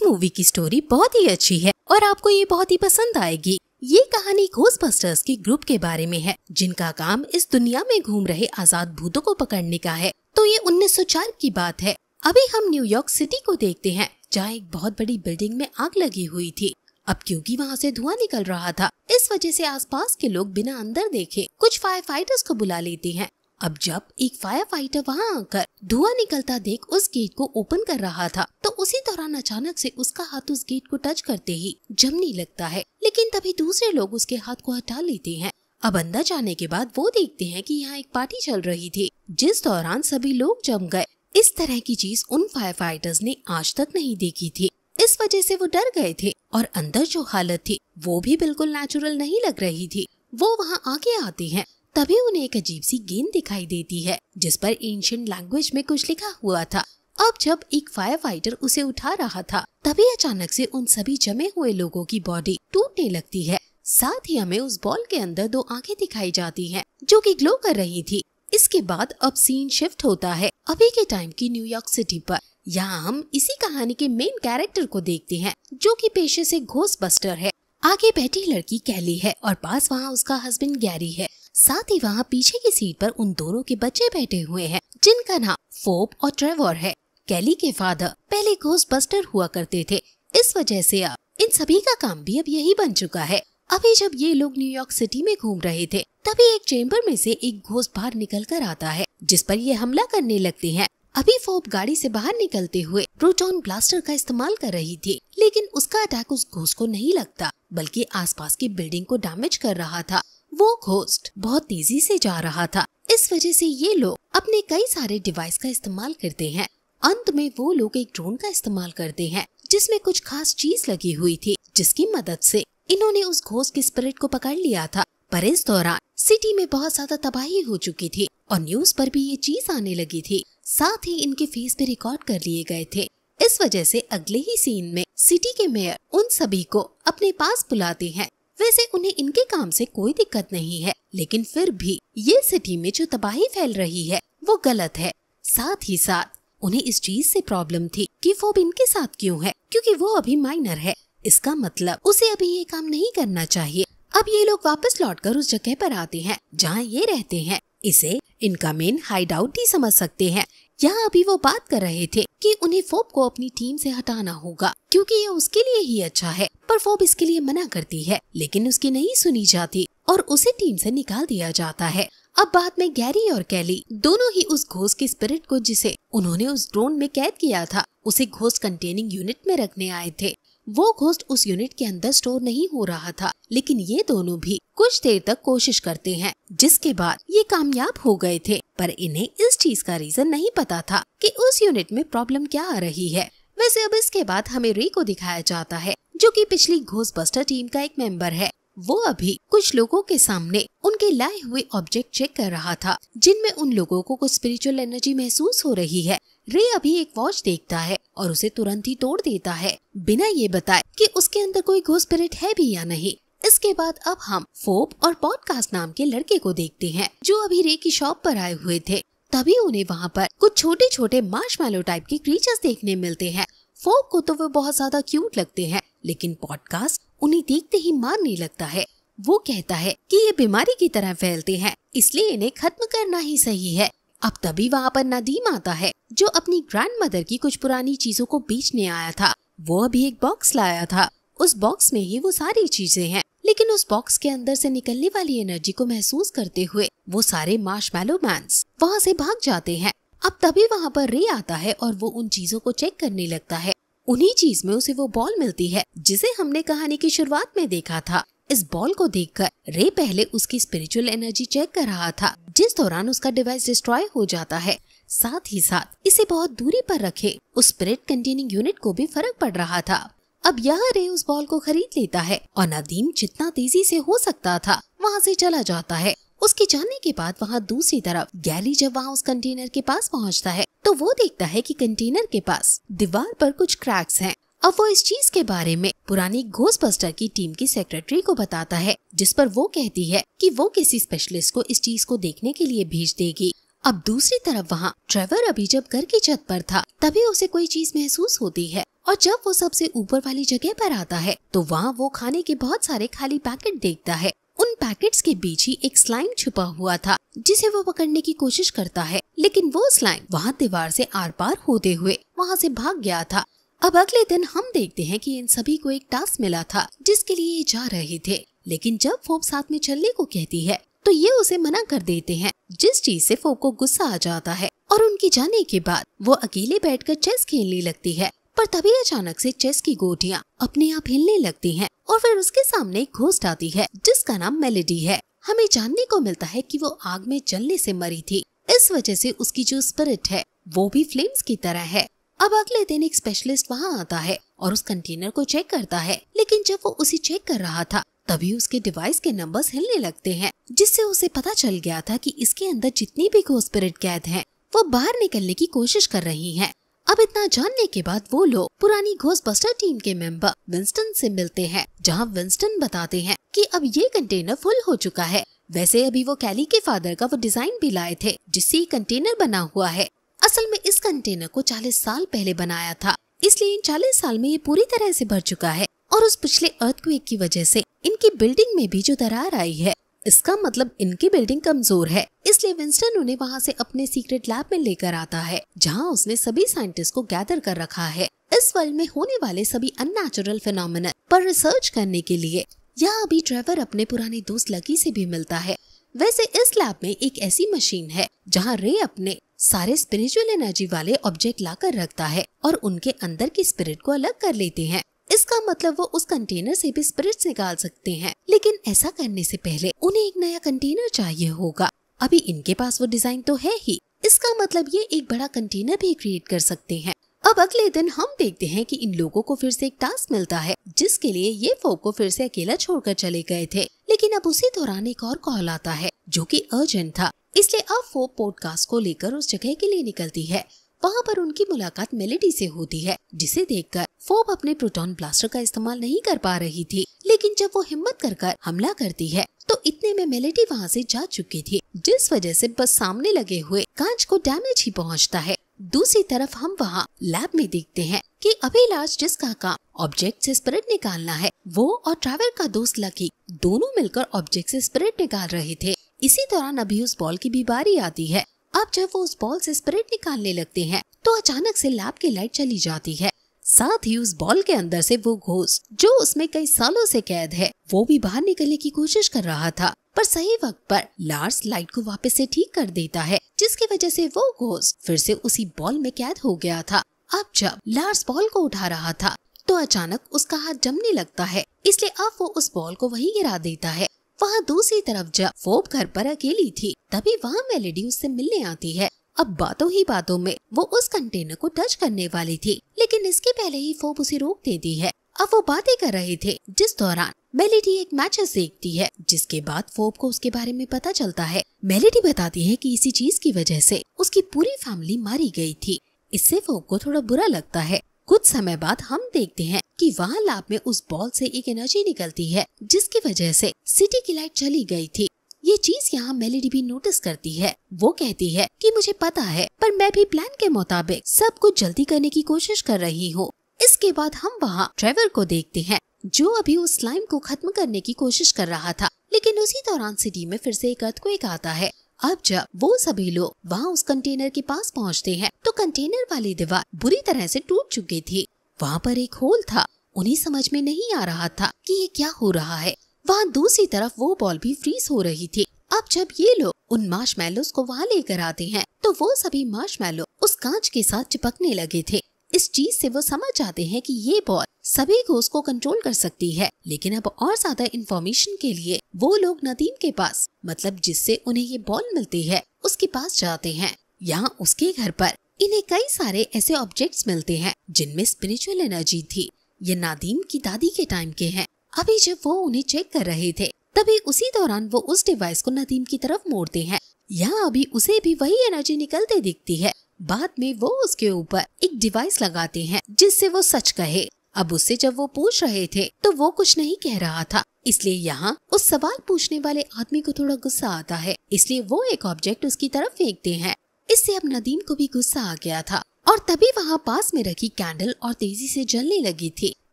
इस मूवी की स्टोरी बहुत ही अच्छी है और आपको ये बहुत ही पसंद आएगी। ये कहानी घोस्टबस्टर्स के ग्रुप के बारे में है जिनका काम इस दुनिया में घूम रहे आजाद भूतों को पकड़ने का है। तो ये 1904 की बात है। अभी हम न्यूयॉर्क सिटी को देखते हैं जहाँ एक बहुत बड़ी बिल्डिंग में आग लगी हुई थी। अब क्योंकि वहाँ से धुआं निकल रहा था, इस वजह से आसपास के लोग बिना अंदर देखे कुछ फायर फाइटर्स को बुला लेते हैं। अब जब एक फायर फाइटर वहाँ आकर धुआं निकलता देख उस गेट को ओपन कर रहा था, तो उसी दौरान अचानक से उसका हाथ उस गेट को टच करते ही जमने लगता है, लेकिन तभी दूसरे लोग उसके हाथ को हटा लेते हैं। अब अंदर जाने के बाद वो देखते हैं कि यहाँ एक पार्टी चल रही थी जिस दौरान सभी लोग जम गए। इस तरह की चीज उन फायर फाइटर्स ने आज तक नहीं देखी थी। इस वजह से वो डर गए थे और अंदर जो हालत थी वो भी बिल्कुल नेचुरल नहीं लग रही थी। वो वहाँ आगे आते हैं, तभी उन्हें एक अजीब सी गेंद दिखाई देती है जिस पर एंशिएंट लैंग्वेज में कुछ लिखा हुआ था। अब जब एक फायर फाइटर उसे उठा रहा था, तभी अचानक से उन सभी जमे हुए लोगों की बॉडी टूटने लगती है। साथ ही हमें उस बॉल के अंदर दो आंखें दिखाई जाती हैं जो कि ग्लो कर रही थी। इसके बाद अब सीन शिफ्ट होता है अभी के टाइम की न्यूयॉर्क सिटी पर। यहाँ हम इसी कहानी के मेन कैरेक्टर को देखते हैं जो कि पेशे से घोस्टबस्टर है। आगे बैठी लड़की कैली है और पास वहाँ उसका हस्बैंड गैरी है। साथ ही वहाँ पीछे की सीट पर उन दोनों के बच्चे बैठे हुए हैं जिनका नाम फोब और ट्रेवर है। कैली के फादर पहले घोस्टबस्टर हुआ करते थे, इस वजह से अब इन सभी का काम भी अब यही बन चुका है। अभी जब ये लोग न्यूयॉर्क सिटी में घूम रहे थे, तभी एक चेम्बर में से एक घोस्ट बाहर निकल कर आता है जिस पर ये हमला करने लगते हैं। अभी फोब गाड़ी से बाहर निकलते हुए प्रोटॉन ब्लास्टर का इस्तेमाल कर रही थी, लेकिन उसका अटैक उस घोस्ट को नहीं लगता बल्कि आसपास की बिल्डिंग को डैमेज कर रहा था। वो घोस्ट बहुत तेजी से जा रहा था, इस वजह से ये लोग अपने कई सारे डिवाइस का इस्तेमाल करते हैं। अंत में वो लोग एक ड्रोन का इस्तेमाल करते हैं जिसमें कुछ खास चीज लगी हुई थी, जिसकी मदद से इन्होंने उस घोस्ट के स्पिरिट को पकड़ लिया था। पर इस दौरान सिटी में बहुत ज्यादा तबाही हो चुकी थी और न्यूज पर भी ये चीज आने लगी थी। साथ ही इनके फेस भी रिकॉर्ड कर लिए गए थे। इस वजह से अगले ही सीन में सिटी के मेयर उन सभी को अपने पास बुलाते हैं। वैसे उन्हें इनके काम से कोई दिक्कत नहीं है, लेकिन फिर भी ये सिटी में जो तबाही फैल रही है वो गलत है। साथ ही साथ उन्हें इस चीज से प्रॉब्लम थी कि वो इनके साथ क्यों है, क्योंकि वो अभी माइनर है। इसका मतलब उसे अभी ये काम नहीं करना चाहिए। अब ये लोग वापस लौटकर उस जगह पर आते हैं जहाँ ये रहते हैं। इसे इनका मेन हाइड आउट ही समझ सकते हैं। यहाँ अभी वो बात कर रहे थे कि उन्हें फोब को अपनी टीम से हटाना होगा क्योंकि ये उसके लिए ही अच्छा है, पर फोब इसके लिए मना करती है, लेकिन उसकी नहीं सुनी जाती और उसे टीम से निकाल दिया जाता है। अब बाद में गैरी और कैली दोनों ही उस घोस्ट के स्पिरिट को जिसे उन्होंने उस ड्रोन में कैद किया था उसे घोस्ट कंटेनिंग यूनिट में रखने आए थे। वो घोस्ट उस यूनिट के अंदर स्टोर नहीं हो रहा था, लेकिन ये दोनों भी कुछ देर तक कोशिश करते हैं, जिसके बाद ये कामयाब हो गए थे। पर इन्हें इस चीज का रीजन नहीं पता था कि उस यूनिट में प्रॉब्लम क्या आ रही है। वैसे अब इसके बाद हमें रे को दिखाया जाता है जो कि पिछली घोस्टबस्टर टीम का एक मेंबर है। वो अभी कुछ लोगों के सामने उनके लाए हुए ऑब्जेक्ट चेक कर रहा था जिनमें उन लोगों को कुछ स्पिरिचुअल एनर्जी महसूस हो रही है। रे अभी एक वॉच देखता है और उसे तुरंत ही तोड़ देता है बिना ये बताए कि उसके अंदर कोई घोस्ट स्पिरिट है भी या नहीं। इसके बाद अब हम फोब और पॉडकास्ट नाम के लड़के को देखते हैं जो अभी रे की शॉप पर आए हुए थे। तभी उन्हें वहाँ पर कुछ छोटे छोटे मार्शमैलो टाइप के क्रीचर्स देखने मिलते हैं। फोब को तो वो बहुत ज्यादा क्यूट लगते हैं, लेकिन पॉडकास्ट उन्हें देखते ही मारने लगता है। वो कहता है कि ये बीमारी की तरह फैलते हैं, इसलिए इन्हें खत्म करना ही सही है। अब तभी वहाँ पर नदीम आता है जो अपनी ग्रैंडमदर की कुछ पुरानी चीजों को बेचने आया था। वो अभी एक बॉक्स लाया था, उस बॉक्स में ही वो सारी चीजें हैं, लेकिन उस बॉक्स के अंदर से निकलने वाली एनर्जी को महसूस करते हुए वो सारे मार्शमैलो मैन्स वहाँ से भाग जाते हैं। अब तभी वहाँ पर रे आता है और वो उन चीजों को चेक करने लगता है। उन्हीं चीज में उसे वो बॉल मिलती है जिसे हमने कहानी की शुरुआत में देखा था। इस बॉल को देखकर रे पहले उसकी स्पिरिचुअल एनर्जी चेक कर रहा था, जिस दौरान उसका डिवाइस डिस्ट्रॉय हो जाता है। साथ ही साथ इसे बहुत दूरी पर रखे उस स्पिरिट कंटेनिंग यूनिट को भी फर्क पड़ रहा था। अब यहाँ रे उस बॉल को खरीद लेता है और नदीम जितना तेजी से हो सकता था वहाँ से चला जाता है। उसके जाने के बाद वहाँ दूसरी तरफ गैरी जब वहाँ उस कंटेनर के पास पहुँचता है तो वो देखता है कि कंटेनर के पास दीवार पर कुछ क्रैक्स हैं। अब वो इस चीज के बारे में पुरानी घोस्टबस्टर की टीम की सेक्रेटरी को बताता है, जिस पर वो कहती है कि वो किसी स्पेशलिस्ट को इस चीज को देखने के लिए भेज देगी। अब दूसरी तरफ वहाँ ट्रेवर अभी जब घर की छत पर था तभी उसे कोई चीज महसूस होती है और जब वो सबसे ऊपर वाली जगह पर आता है तो वहाँ वो खाने के बहुत सारे खाली पैकेट देखता है। उन पैकेट्स के बीच ही एक स्लाइम छुपा हुआ था जिसे वो पकड़ने की कोशिश करता है, लेकिन वो स्लाइम वहाँ दीवार से आर पार होते हुए वहाँ से भाग गया था। अब अगले दिन हम देखते हैं कि इन सभी को एक टास्क मिला था जिसके लिए ये जा रहे थे, लेकिन जब फोब साथ में चलने को कहती है तो ये उसे मना कर देते हैं, जिस चीज से फोब को गुस्सा आ जाता है और उनके जाने के बाद वो अकेले बैठकर चेस खेलने लगती है। पर तभी अचानक से चेस की गोटियां अपने आप हिलने लगती हैं और फिर उसके सामने एक घोस्ट आती है जिसका नाम मेलेडी है। हमें जानने को मिलता है कि वो आग में जलने से मरी थी, इस वजह से उसकी जो स्पिरिट है वो भी फ्लेम्स की तरह है। अब अगले दिन एक स्पेशलिस्ट वहाँ आता है और उस कंटेनर को चेक करता है, लेकिन जब वो उसे चेक कर रहा था तभी उसके डिवाइस के नंबर्स हिलने लगते हैं, जिससे उसे पता चल गया था कि इसके अंदर जितनी भी घोस्ट स्पिरिट कैद हैं वो बाहर निकलने की कोशिश कर रही हैं। अब इतना जानने के बाद वो लोग पुरानी घोस्टबस्टर टीम के मेंबर विंस्टन से मिलते हैं, जहां विंस्टन बताते हैं कि अब ये कंटेनर फुल हो चुका है। वैसे अभी वो कैली के फादर का वो डिजाइन भी लाए थे जिससे ये कंटेनर बना हुआ है। असल में इस कंटेनर को 40 साल पहले बनाया था, इसलिए इन 40 साल में ये पूरी तरह से भर चुका है और उस पिछले अर्थक्वेक की वजह से इनकी बिल्डिंग में भी जो दरार आई है, इसका मतलब इनकी बिल्डिंग कमजोर है। इसलिए विंस्टन उन्हें वहाँ से अपने सीक्रेट लैब में लेकर आता है, जहाँ उसने सभी साइंटिस्ट को गैदर कर रखा है इस वर्ल्ड में होने वाले सभी अननेचुरल फिनोमेना पर रिसर्च करने के लिए। यहाँ अभी ट्रेवर अपने पुराने दोस्त लकी से भी मिलता है। वैसे इस लैब में एक ऐसी मशीन है जहाँ रे अपने सारे स्पिरिचुअल एनर्जी वाले ऑब्जेक्ट लाकर रखता है और उनके अंदर की स्पिरिट को अलग कर लेते हैं। इसका मतलब वो उस कंटेनर से भी स्पिरिट्स निकाल सकते हैं, लेकिन ऐसा करने से पहले उन्हें एक नया कंटेनर चाहिए होगा। अभी इनके पास वो डिजाइन तो है ही, इसका मतलब ये एक बड़ा कंटेनर भी क्रिएट कर सकते हैं। अब अगले दिन हम देखते हैं कि इन लोगों को फिर से एक टास्क मिलता है जिसके लिए ये फोब को फिर से अकेला छोड़कर चले गए थे, लेकिन अब उसी दौरान एक और कॉल आता है जो कि अर्जेंट था। इसलिए अब फोब पॉडकास्ट को लेकर उस जगह के लिए निकलती है। वहाँ पर उनकी मुलाकात मेलेडी से होती है, जिसे देखकर फोब अपने प्रोटॉन ब्लास्टर का इस्तेमाल नहीं कर पा रही थी, लेकिन जब वो हिम्मत कर हमला करती है तो इतने में मेलेडी वहाँ से जा चुकी थी, जिस वजह से बस सामने लगे हुए कांच को डैमेज ही पहुँचता है। दूसरी तरफ हम वहाँ लैब में देखते हैं कि अभिलाष, जिसका काम ऑब्जेक्ट से स्पिरिट निकालना है, वो और ट्रैवल का दोस्त लकी दोनों मिलकर ऑब्जेक्ट से स्पिरिट निकाल रहे थे। इसी दौरान अभी उस बॉल की भी बारी आती है। अब जब वो उस बॉल से स्पिरिट निकालने लगते हैं तो अचानक से लैब की लाइट चली जाती है, साथ ही उस बॉल के अंदर से वो घोस्ट जो उसमें कई सालों से कैद है वो भी बाहर निकलने की कोशिश कर रहा था। पर सही वक्त पर लार्स लाइट को वापस से ठीक कर देता है, जिसकी वजह से वो घोस्ट फिर से उसी बॉल में कैद हो गया था। अब जब लार्स बॉल को उठा रहा था तो अचानक उसका हाथ जमने लगता है, इसलिए अब वो उस बॉल को वहीं गिरा देता है। वहाँ दूसरी तरफ जब फोब घर पर अकेली थी तभी वहाँ मेलेडी उससे मिलने आती है। अब बातों ही बातों में वो उस कंटेनर को टच करने वाली थी, लेकिन इसके पहले ही फोब उसे रोक देती है। अब वो बातें कर रहे थे, जिस दौरान मेलेडी एक मैचेस देखती है, जिसके बाद फोब को उसके बारे में पता चलता है। मेलेडी बताती है कि इसी चीज की वजह से उसकी पूरी फैमिली मारी गई थी। इससे फोब को थोड़ा बुरा लगता है। कुछ समय बाद हम देखते हैं कि वहाँ लैब में उस बॉल से एक एनर्जी निकलती है, जिसकी वजह से सिटी की लाइट चली गई थी। ये चीज यहाँ मेलेडी भी नोटिस करती है। वो कहती है कि मुझे पता है, पर मैं भी प्लान के मुताबिक सब कुछ जल्दी करने की कोशिश कर रही हूँ। इसके बाद हम वहाँ ट्रेवर को देखते हैं, जो अभी उस स्लाइम को खत्म करने की कोशिश कर रहा था, लेकिन उसी दौरान सिटी में फिर से एक अर्थक्वेक आता है। अब जब वो सभी लोग वहाँ उस कंटेनर के पास पहुँचते हैं तो कंटेनर वाली दीवार बुरी तरह से टूट चुकी थी। वहाँ पर एक होल था। उन्हें समझ में नहीं आ रहा था कि ये क्या हो रहा है। वहाँ दूसरी तरफ वो बॉल भी फ्रीज हो रही थी। अब जब ये लोग उन मार्शमैलोस को वहाँ लेकर आते हैं तो वो सभी मार्शमैलो उस कांच के साथ चिपकने लगे थे। इस चीज से वो समझ जाते हैं कि ये बॉल सभी घोस्ट को कंट्रोल कर सकती है। लेकिन अब और ज्यादा इंफॉर्मेशन के लिए वो लोग नदीम के पास, मतलब जिससे उन्हें ये बॉल मिलती है, उसके पास जाते हैं। यहाँ उसके घर पर इन्हें कई सारे ऐसे ऑब्जेक्ट्स मिलते हैं जिनमें स्पिरिचुअल एनर्जी थी। ये नादीम की दादी के टाइम के हैं। अभी जब वो उन्हें चेक कर रहे थे तभी उसी दौरान वो उस डिवाइस को नदीम की तरफ मोड़ते हैं। यहाँ अभी उसे भी वही एनर्जी निकलते दिखती है। बाद में वो उसके ऊपर एक डिवाइस लगाते हैं जिससे वो सच कहे। अब उससे जब वो पूछ रहे थे तो वो कुछ नहीं कह रहा था। इसलिए यहाँ उस सवाल पूछने वाले आदमी को थोड़ा गुस्सा आता है, इसलिए वो एक ऑब्जेक्ट उसकी तरफ फेंकते हैं। इससे अब नदीम को भी गुस्सा आ गया था और तभी वहाँ पास में रखी कैंडल और तेजी से जलने लगी थी।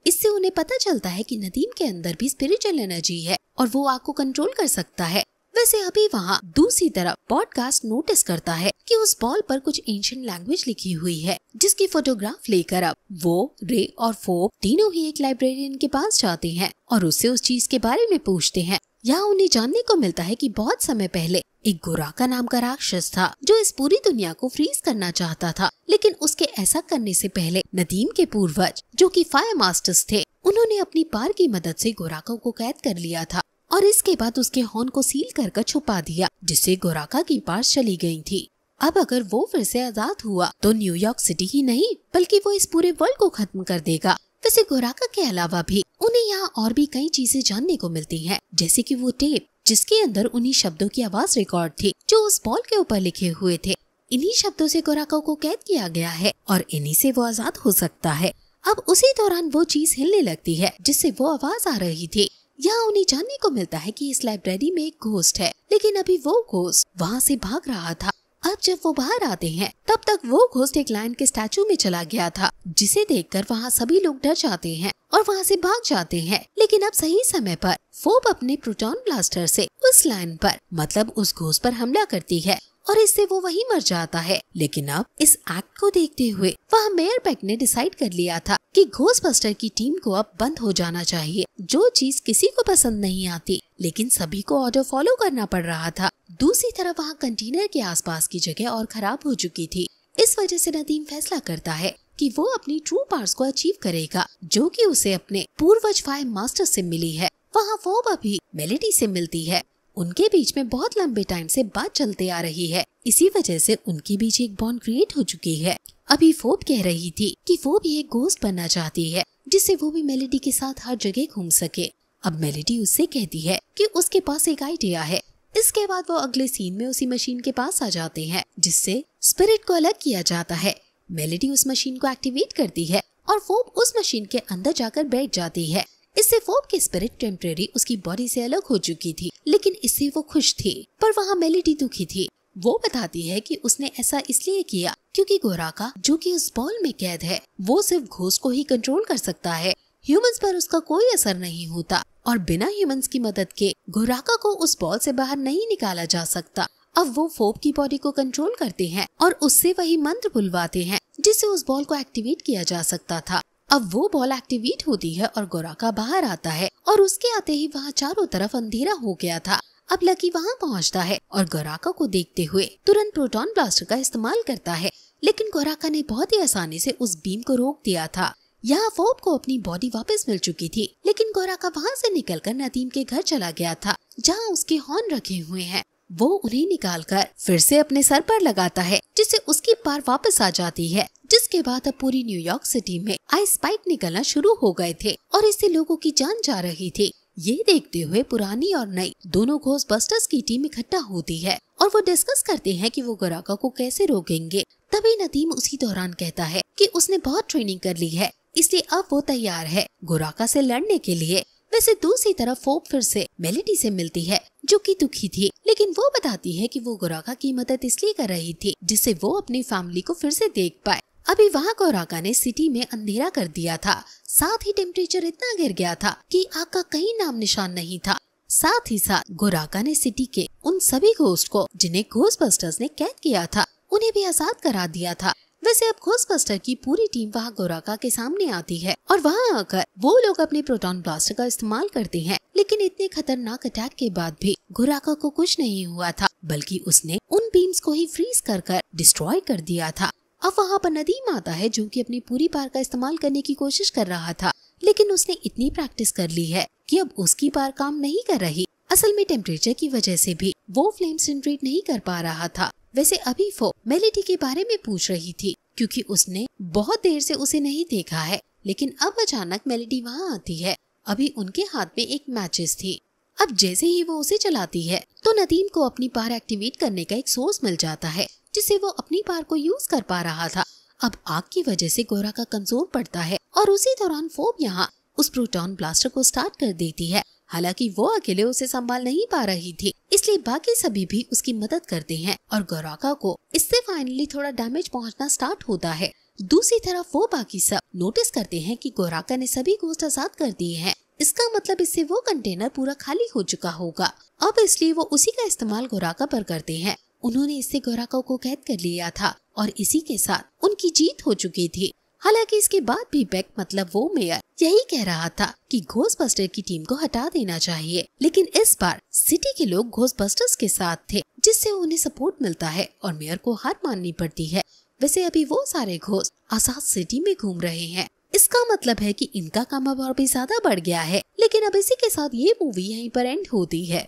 इससे उन्हें पता चलता है कि नदीम के अंदर भी स्पिरिचुअल एनर्जी है और वो आग को कंट्रोल कर सकता है। वैसे अभी वहाँ दूसरी तरफ पॉडकास्ट नोटिस करता है कि उस बॉल पर कुछ एंशिएंट लैंग्वेज लिखी हुई है, जिसकी फोटोग्राफ लेकर अब वो, रे और फोब तीनों ही एक लाइब्रेरियन के पास जाते हैं और उससे उस चीज के बारे में पूछते हैं। यहाँ उन्हें जानने को मिलता है कि बहुत समय पहले एक गोराका नाम का राक्षस था जो इस पूरी दुनिया को फ्रीज करना चाहता था, लेकिन उसके ऐसा करने से पहले नदीम के पूर्वज जो कि फायर मास्टर्स थे, उन्होंने अपनी पार की मदद से गोराका को कैद कर लिया था और इसके बाद उसके हॉर्न को सील कर छुपा दिया, जिससे गोराका की पार्स चली गई थी। अब अगर वो फिर से आजाद हुआ तो न्यूयॉर्क सिटी ही नहीं बल्कि वो इस पूरे वर्ल्ड को खत्म कर देगा। वैसे गोराका के अलावा भी उन्हें यहाँ और भी कई चीजें जानने को मिलती हैं, जैसे कि वो टेप जिसके अंदर उन्हीं शब्दों की आवाज रिकॉर्ड थी जो उस बॉल के ऊपर लिखे हुए थे। इन्हीं शब्दों से गोराका को कैद किया गया है और इन्हीं से वो आजाद हो सकता है। अब उसी दौरान वो चीज हिलने लगती है जिससे वो आवाज आ रही थी। यहाँ उन्हें जानने को मिलता है कि इस लाइब्रेरी में एक घोस्ट है, लेकिन अभी वो घोस्ट वहाँ से भाग रहा था। अब जब वो बाहर आते हैं तब तक वो घोस्ट एक लायन के स्टैचू में चला गया था, जिसे देखकर वहाँ सभी लोग डर जाते हैं और वहाँ से भाग जाते हैं। लेकिन अब सही समय पर फोब अपने प्रोटॉन ब्लास्टर से उस लायन पर मतलब उस घोस्ट पर हमला करती है और इससे वो वहीं मर जाता है। लेकिन अब इस एक्ट को देखते हुए वहाँ मेयर पेक ने डिसाइड कर लिया था कि घोस्टबस्टर की टीम को अब बंद हो जाना चाहिए, जो चीज किसी को पसंद नहीं आती, लेकिन सभी को ऑर्डर फॉलो करना पड़ रहा था। दूसरी तरफ वहाँ कंटेनर के आसपास की जगह और खराब हो चुकी थी। इस वजह से नदीम फैसला करता है कि वो अपनी ट्रू पावर्स को अचीव करेगा, जो कि उसे अपने पूर्वज फायर मास्टर से मिली है। वहाँ वो अभी मेलेडी से मिलती है। उनके बीच में बहुत लंबे टाइम से बात चलते आ रही है, इसी वजह से उनके बीच एक बॉन्ड क्रिएट हो चुकी है। अभी फोब कह रही थी कि वो भी एक घोस्ट बनना चाहती है, जिससे वो भी मेलेडी के साथ हर जगह घूम सके। अब मेलेडी उससे कहती है कि उसके पास एक आइडिया है। इसके बाद वो अगले सीन में उसी मशीन के पास आ जाते हैं, जिससे स्पिरिट को अलग किया जाता है। मेलेडी उस मशीन को एक्टिवेट करती है और फोब उस मशीन के अंदर जाकर बैठ जाती है। इससे फोब की स्पिरिट टेम्परेरी उसकी बॉडी से अलग हो चुकी थी, लेकिन इससे वो खुश थी। पर वहाँ मेलेडी दुखी थी। वो बताती है कि उसने ऐसा इसलिए किया क्योंकि गोराका जो कि उस बॉल में कैद है, वो सिर्फ घोस्ट को ही कंट्रोल कर सकता है। ह्यूमंस पर उसका कोई असर नहीं होता और बिना ह्यूमंस की मदद के गोराका को उस बॉल से बाहर नहीं निकाला जा सकता। अब वो फोब की बॉडी को कंट्रोल करते हैं और उससे वही मंत्र बुलवाते हैं जिससे उस बॉल को एक्टिवेट किया जा सकता था। अब वो बॉल एक्टिवेट होती है और गोराका बाहर आता है और उसके आते ही वहाँ चारों तरफ अंधेरा हो गया था। अब लकी वहाँ पहुँचता है और गोराका को देखते हुए तुरंत प्रोटॉन ब्लास्टर का इस्तेमाल करता है, लेकिन गोराका ने बहुत ही आसानी से उस बीम को रोक दिया था। यहाँ फोब को अपनी बॉडी वापस मिल चुकी थी, लेकिन गोराका वहाँ से निकलकर नदीम के घर चला गया था जहाँ उसके हॉर्न रखे हुए हैं। वो उन्हें निकालकर फिर से अपने सर पर लगाता है, जिससे उसकी पार वापस आ जाती है। जिसके बाद अब पूरी न्यूयॉर्क सिटी में आइस स्पाइक निकलना शुरू हो गए थे और इससे लोगों की जान जा रही थी। ये देखते हुए पुरानी और नई दोनों घोस्टबस्टर्स की टीम इकट्ठा होती है और वो डिस्कस करते हैं कि वो गोराका को कैसे रोकेंगे। तभी नदीम उसी दौरान कहता है कि उसने बहुत ट्रेनिंग कर ली है, इसलिए अब वो तैयार है गोराका से लड़ने के लिए। वैसे दूसरी तरफ फोब फिर से मेलेडी से मिलती है जो कि दुखी थी, लेकिन वो बताती है कि वो गोराका की मदद इसलिए कर रही थी जिससे वो अपनी फैमिली को फिर से देख पाए। अभी वहाँ गोराका ने सिटी में अंधेरा कर दिया था, साथ ही टेम्परेचर इतना गिर गया था कि आग का कहीं नाम निशान नहीं था। साथ ही साथ गोराका ने सिटी के उन सभी घोस्ट को जिन्हें घोस्टबस्टर्स ने कैद किया था, उन्हें भी आजाद करा दिया था। वैसे अब घोस्टबस्टर की पूरी टीम वहाँ गोराका के सामने आती है और वहाँ आकर वो लोग अपने प्रोटॉन ब्लास्टर का इस्तेमाल करते हैं, लेकिन इतने खतरनाक अटैक के बाद भी गोराका को कुछ नहीं हुआ था, बल्कि उसने उन बीम्स को ही फ्रीज कर डिस्ट्रॉय कर दिया था। अब वहाँ पर नदीम आता है जो कि अपनी पूरी पार का इस्तेमाल करने की कोशिश कर रहा था, लेकिन उसने इतनी प्रैक्टिस कर ली है कि अब उसकी पार काम नहीं कर रही। असल में टेम्परेचर की वजह से भी वो फ्लेम्स जनरेट नहीं कर पा रहा था। वैसे अभी वो मेलेडी के बारे में पूछ रही थी क्योंकि उसने बहुत देर से उसे नहीं देखा है, लेकिन अब अचानक मेलेडी वहाँ आती है। अभी उनके हाथ में एक मैचेस थी। अब जैसे ही वो उसे चलाती है तो नदीम को अपनी पार एक्टिवेट करने का एक सोर्स मिल जाता है, जिससे वो अपनी पार को यूज कर पा रहा था। अब आग की वजह से गोराका कमजोर पड़ता है और उसी दौरान फोब यहाँ उस प्रोटॉन ब्लास्टर को स्टार्ट कर देती है हालांकि वो अकेले उसे संभाल नहीं पा रही थी, इसलिए बाकी सभी भी उसकी मदद करते हैं और गोराका को इससे फाइनली थोड़ा डैमेज पहुंचना स्टार्ट होता है। दूसरी तरफ वो बाकी सब नोटिस करते हैं कि गोराका ने सभी घोस्ट आजाद कर दिए हैं। इसका मतलब इससे वो कंटेनर पूरा खाली हो चुका होगा। अब इसलिए वो उसी का इस्तेमाल गोराका पर करते हैं। उन्होंने इससे गोराका को कैद कर लिया था और इसी के साथ उनकी जीत हो चुकी थी। हालांकि इसके बाद भी बेक मतलब वो मेयर यही कह रहा था कि घोस्टबस्टर की टीम को हटा देना चाहिए, लेकिन इस बार सिटी के लोग घोस्टबस्टर्स के साथ थे, जिससे उन्हें सपोर्ट मिलता है और मेयर को हार माननी पड़ती है। वैसे अभी वो सारे घोस्ट आजाद सिटी में घूम रहे हैं। इसका मतलब है कि इनका काम अब और भी ज्यादा बढ़ गया है। लेकिन अब इसी के साथ ये मूवी यहीं पर एंड होती है।